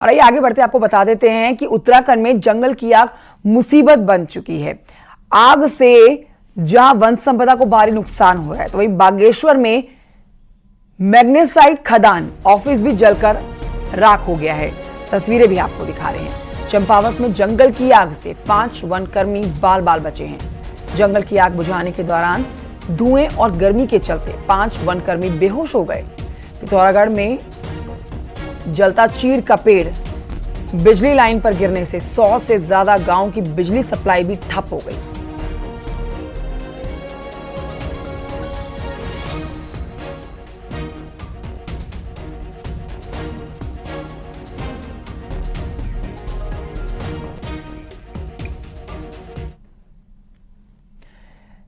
और आइए आगे बढ़ते आपको बता देते हैं कि उत्तराखंड में जंगल की आग मुसीबत बन चुकी है। आग से जहां वन संपदा को भारी नुकसान हो रहा है, तो वहीं बागेश्वर में मैग्नेसाइट खदान ऑफिस भी जलकर राख हो गया है। तस्वीरें भी आपको दिखा रहे हैं। चंपावत में जंगल की आग से 5 वनकर्मी बाल बाल बचे हैं। जंगल की आग बुझाने के दौरान धुएं और गर्मी के चलते 5 वनकर्मी बेहोश हो गए। पिथौरागढ़ में जलता चीड़ का पेड़ बिजली लाइन पर गिरने से 100 से ज्यादा गांव की बिजली सप्लाई भी ठप हो गई।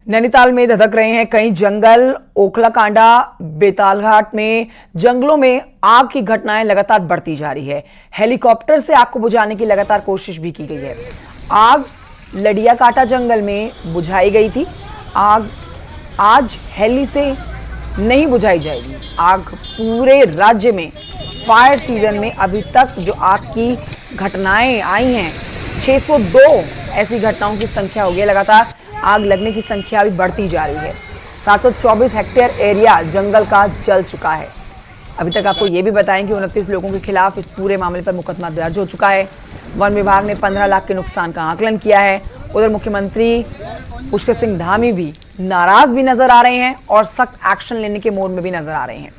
नैनीताल में धधक रहे हैं कई जंगल। ओखलाकांडा बेतालघाट में जंगलों में आग की घटनाएं लगातार बढ़ती जा रही है। हेलीकॉप्टर से आग को बुझाने की लगातार कोशिश भी की गई है। आग लडियाकाटा जंगल में बुझाई गई थी। आग आज हेली से नहीं बुझाई जाएगी। आग पूरे राज्य में फायर सीजन में अभी तक जो आग की घटनाएं आई हैं 602 ऐसी घटनाओं की संख्या हो गई। लगातार आग लगने की संख्या भी बढ़ती जा रही है। 724 हेक्टेयर एरिया जंगल का जल चुका है। अभी तक आपको ये भी बताएं कि 29 लोगों के खिलाफ इस पूरे मामले पर मुकदमा दर्ज हो चुका है। वन विभाग ने 15 लाख के नुकसान का आकलन किया है। उधर मुख्यमंत्री पुष्कर सिंह धामी भी नाराज भी नजर आ रहे हैं और सख्त एक्शन लेने के मोड में भी नजर आ रहे हैं।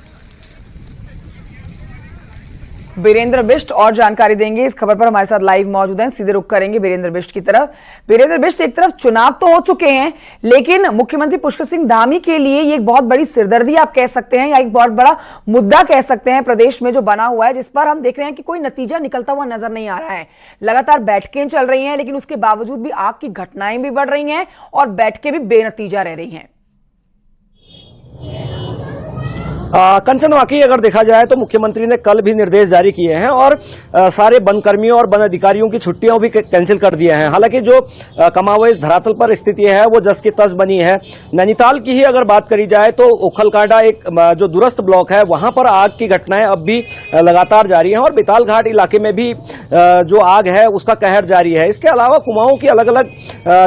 वीरेंद्र बिष्ट और जानकारी देंगे। इस खबर पर हमारे साथ लाइव मौजूद हैं। सीधे रुख करेंगे वीरेंद्र बिष्ट की तरफ। वीरेंद्र बिष्ट, एक तरफ चुनाव तो हो चुके हैं, लेकिन मुख्यमंत्री पुष्कर सिंह धामी के लिए ये एक बहुत बड़ी सिरदर्दी आप कह सकते हैं या एक बहुत बड़ा मुद्दा कह सकते हैं प्रदेश में जो बना हुआ है, जिस पर हम देख रहे हैं कि कोई नतीजा निकलता हुआ नजर नहीं आ रहा है। लगातार बैठकें चल रही हैं, लेकिन उसके बावजूद भी आग की घटनाएं भी बढ़ रही हैं और बैठकें भी बेनतीजा रह रही हैं। कंचन, वाकई अगर देखा जाए तो मुख्यमंत्री ने कल भी निर्देश जारी किए हैं और सारे वन कर्मियों और वन अधिकारियों की छुट्टियां भी कैंसिल कर दिए हैं। हालांकि जो कमावेश धरातल पर स्थिति है वो जस की तस बनी है। नैनीताल की ही अगर बात करी जाए तो ओखलकांडा एक जो दूरस्थ ब्लॉक है वहां पर आग की घटनाएं अब भी लगातार जारी हैं और बेतालघाट इलाके में भी जो आग है उसका कहर जारी है। इसके अलावा कुमाऊं की अलग अलग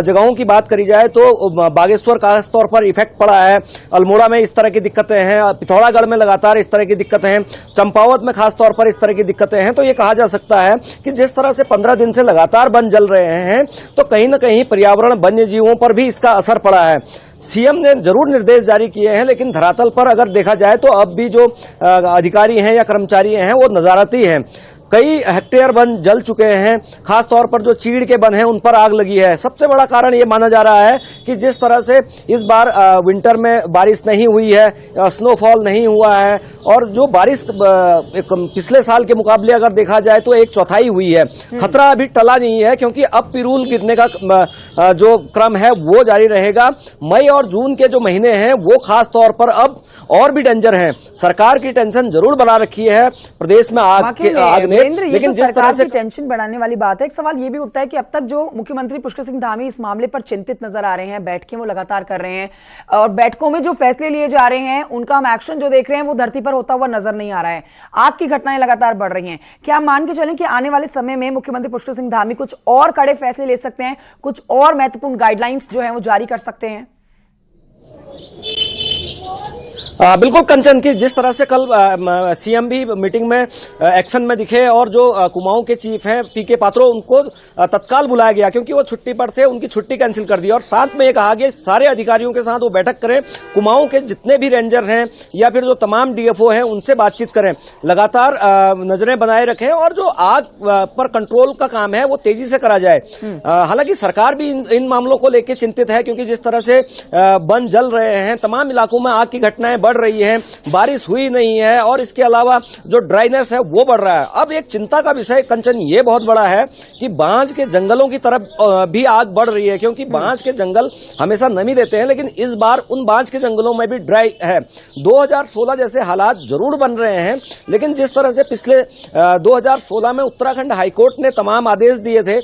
जगहों की बात करी जाए तो बागेश्वर खासतौर पर इफेक्ट पड़ा है। अल्मोड़ा में इस तरह की दिक्कतें हैं। पिथौरागढ़ में लगातार इस तरह की दिक्कतें हैं। चंपावत में खास तौर पर इस तरह की दिक्कतें हैं। तो ये कहा जा सकता है कि जिस तरह से 15 दिन से लगातार वन जल रहे हैं तो कहीं ना कहीं पर्यावरण वन्य जीवों पर भी इसका असर पड़ा है। सीएम ने जरूर निर्देश जारी किए हैं, लेकिन धरातल पर अगर देखा जाए तो अब भी जो अधिकारी हैं या कर्मचारी हैं वो नजारती हैं। कई हेक्टेयर वन जल चुके हैं। खास तौर पर जो चीड़ के वन हैं उन पर आग लगी है। सबसे बड़ा कारण ये माना जा रहा है कि जिस तरह से इस बार विंटर में बारिश नहीं हुई है, स्नोफॉल नहीं हुआ है और जो बारिश पिछले साल के मुकाबले अगर देखा जाए तो 1/4 हुई है। खतरा अभी टला नहीं है क्योंकि अब पिरूल गिरने का जो क्रम है वो जारी रहेगा। मई और जून के जो महीने हैं वो खास तौर पर अब और भी डेंजर हैं। सरकार की टेंशन जरूर बना रखी है प्रदेश में आग लेकिन जिस तरह से टेंशन बढ़ाने वाली बात है। एक सवाल ये भी उठता है कि अब तक जो मुख्यमंत्री पुष्कर सिंह धामी इस मामले पर चिंतित नजर आ रहे हैं, बैठकें वो लगातार कर रहे हैं और बैठकों में जो फैसले लिए जा रहे हैं उनका हम एक्शन जो देख रहे हैं वो धरती पर होता हुआ नजर नहीं आ रहा है। आग की घटनाएं लगातार बढ़ रही हैं। क्या हम मान के चलें कि आने वाले समय में मुख्यमंत्री पुष्कर सिंह धामी कुछ और कड़े फैसले ले सकते हैं, कुछ और महत्वपूर्ण गाइडलाइंस जो है वो जारी कर सकते हैं? बिल्कुल कंचन, की जिस तरह से कल सीएम भी मीटिंग में एक्शन में दिखे और जो कुमाऊं के चीफ हैं पीके पात्रो उनको तत्काल बुलाया गया क्योंकि वो छुट्टी पर थे, उनकी छुट्टी कैंसिल कर दी और साथ में ये कहा गया सारे अधिकारियों के साथ वो बैठक करें, कुमाऊं के जितने भी रेंजर हैं या फिर जो तमाम डीएफओ हैं उनसे बातचीत करें, लगातार नजरें बनाए रखें और जो आग पर कंट्रोल का काम है वो तेजी से करा जाए। हालांकि सरकार भी इन मामलों को लेकर चिंतित है क्योंकि जिस तरह से वन जल रहे हैं, तमाम इलाकों में आग की घटनाएं बढ़ रही है, बारिश हुई नहीं है और इसके अलावा जो ड्राइनेस है वो बढ़ रहा है। अब एक चिंता का विषय कंचन ये बहुत बड़ा है कि बांज के जंगलों की तरफ भी आग बढ़ रही है क्योंकि बांज के जंगल हमेशा नमी देते हैं, लेकिन इस बार उन बांज के जंगलों में भी ड्राई है। 2016 जैसे हालात जरूर बन रहे हैं, लेकिन जिस तरह से पिछले 2016 में उत्तराखंड हाईकोर्ट ने तमाम आदेश दिए थे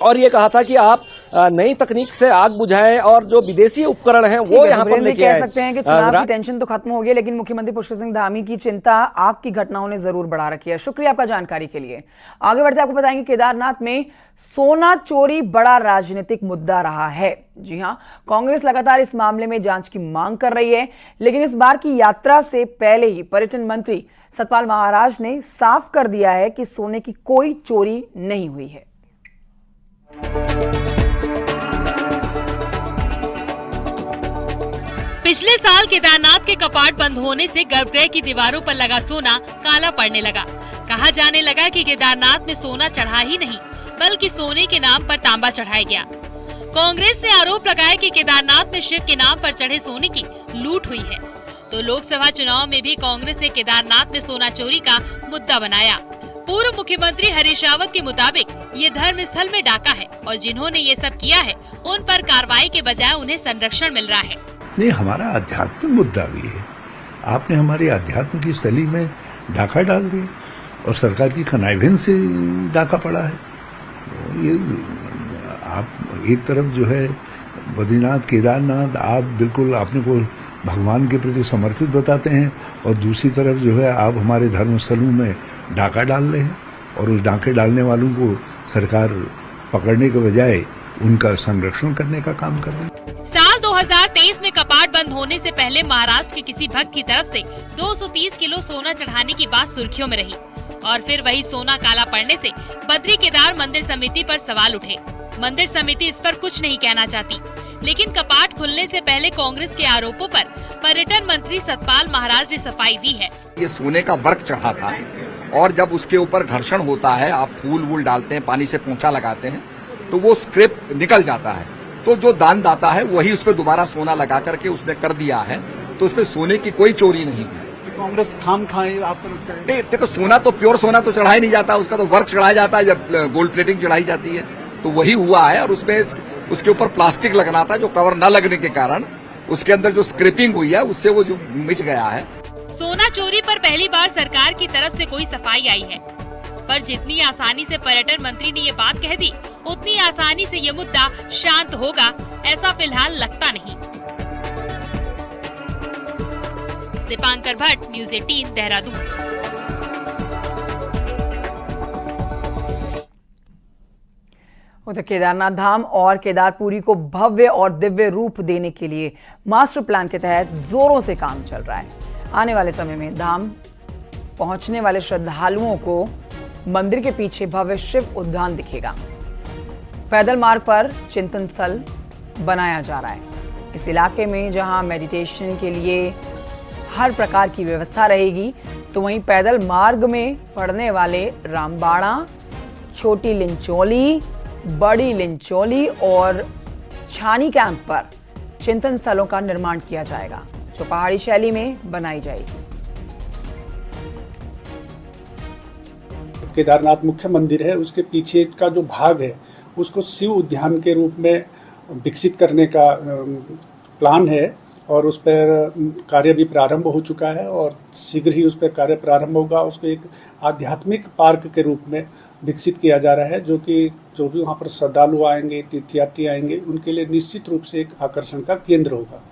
और ये कहा था कि आप नई तकनीक से आग बुझाएं और जो विदेशी उपकरण हैं वो यहाँ पर लेके आए। कह सकते हैं कि चुनाव की टेंशन तो खत्म हो गई, लेकिन मुख्यमंत्री पुष्कर सिंह धामी की चिंता आग की घटनाओं ने जरूर बढ़ा रखी है। शुक्रिया आपका जानकारी के लिए। आगे बढ़ते आपको बताएंगे केदारनाथ में सोना चोरी बड़ा राजनीतिक मुद्दा रहा है। जी हां, कांग्रेस लगातार इस मामले में जांच की मांग कर रही है, लेकिन इस बार की यात्रा से पहले ही पर्यटन मंत्री सतपाल महाराज ने साफ कर दिया है कि सोने की कोई चोरी नहीं हुई है। पिछले साल केदारनाथ के कपाट बंद होने से गर्भगृह की दीवारों पर लगा सोना काला पड़ने लगा। कहा जाने लगा कि केदारनाथ में सोना चढ़ा ही नहीं, बल्कि सोने के नाम पर तांबा चढ़ाया गया। कांग्रेस ने आरोप लगाया कि केदारनाथ में शिव के नाम पर चढ़े सोने की लूट हुई है। तो लोकसभा चुनाव में भी कांग्रेस ने केदारनाथ में सोना चोरी का मुद्दा बनाया। पूर्व मुख्यमंत्री हरीश रावत के मुताबिक ये धर्म स्थल में डाका है और जिन्होंने ये सब किया है उन पर कार्रवाई के बजाय उन्हें संरक्षण मिल रहा है। नहीं, हमारा आध्यात्मिक मुद्दा भी है। आपने हमारी आध्यात्म की स्थली में डाका डाल दिया और सरकार की कनाइविन से डाका पड़ा है। तो ये आप एक तरफ जो है बद्रीनाथ केदारनाथ आप बिल्कुल अपने को भगवान के प्रति समर्पित बताते हैं और दूसरी तरफ जो है आप हमारे धर्म स्थलों में डाका डाल रहे हैं और उस डाके डालने वालों को सरकार पकड़ने के बजाय उनका संरक्षण करने का काम कर रही है। साल 2023 में कपाट बंद होने से पहले महाराष्ट्र के किसी भक्त की तरफ से 230 किलो सोना चढ़ाने की बात सुर्खियों में रही और फिर वही सोना काला पड़ने से बद्री केदार मंदिर समिति पर सवाल उठे। मंदिर समिति इस पर कुछ नहीं कहना चाहती, लेकिन कपाट खुलने से पहले कांग्रेस के आरोपों पर पर्यटन मंत्री सतपाल महाराज ने सफाई दी है। ये सोने का वर्क चढ़ा था और जब उसके ऊपर घर्षण होता है, आप फूल वूल डालते हैं, पानी से पोंछा लगाते हैं, तो वो स्क्रैप निकल जाता है। तो जो दानदाता है वही उस पर दोबारा सोना लगा करके उसने कर दिया है, तो उसमें सोने की कोई चोरी नहीं हुई। कांग्रेस खाम खाए आपको नहीं, देखो सोना तो प्योर सोना तो चढ़ाया नहीं जाता, उसका तो वर्क चढ़ाया जाता है, जब गोल्ड प्लेटिंग चढ़ाई जाती है तो वही हुआ है। और उसमें उसके ऊपर प्लास्टिक लगना था, जो कवर न लगने के कारण उसके अंदर जो स्क्रैपिंग हुई है उससे वो जो मिट गया है। सोना चोरी पर पहली बार सरकार की तरफ से कोई सफाई आई है, पर जितनी आसानी से पर्यटन मंत्री ने ये बात कह दी, उतनी आसानी से ये मुद्दा शांत होगा ऐसा फिलहाल लगता नहीं। दीपांकर भट्ट, न्यूज़ 18, देहरादून। उधर केदारनाथ धाम और केदारपुरी को भव्य और दिव्य रूप देने के लिए मास्टर प्लान के तहत जोरों से काम चल रहा है। आने वाले समय में धाम पहुंचने वाले श्रद्धालुओं को मंदिर के पीछे भव्य शिव उद्यान दिखेगा। पैदल मार्ग पर चिंतन स्थल बनाया जा रहा है। इस इलाके में जहां मेडिटेशन के लिए हर प्रकार की व्यवस्था रहेगी, तो वहीं पैदल मार्ग में पड़ने वाले रामबाड़ा, छोटी लिंचोली, बड़ी लिंचोली और छानी कैंप पर चिंतन स्थलों का निर्माण किया जाएगा, जो पहाड़ी शैली में बनाई जाएगी। केदारनाथ मुख्य मंदिर है, उसके पीछे का जो भाग है उसको शिव उद्यान के रूप में विकसित करने का प्लान है और उस पर कार्य भी प्रारंभ हो चुका है और शीघ्र ही उस पर कार्य प्रारंभ होगा। उसको एक आध्यात्मिक पार्क के रूप में विकसित किया जा रहा है, जो भी वहाँ पर श्रद्धालु आएंगे, तीर्थयात्री आएंगे, उनके लिए निश्चित रूप से एक आकर्षण का केंद्र होगा।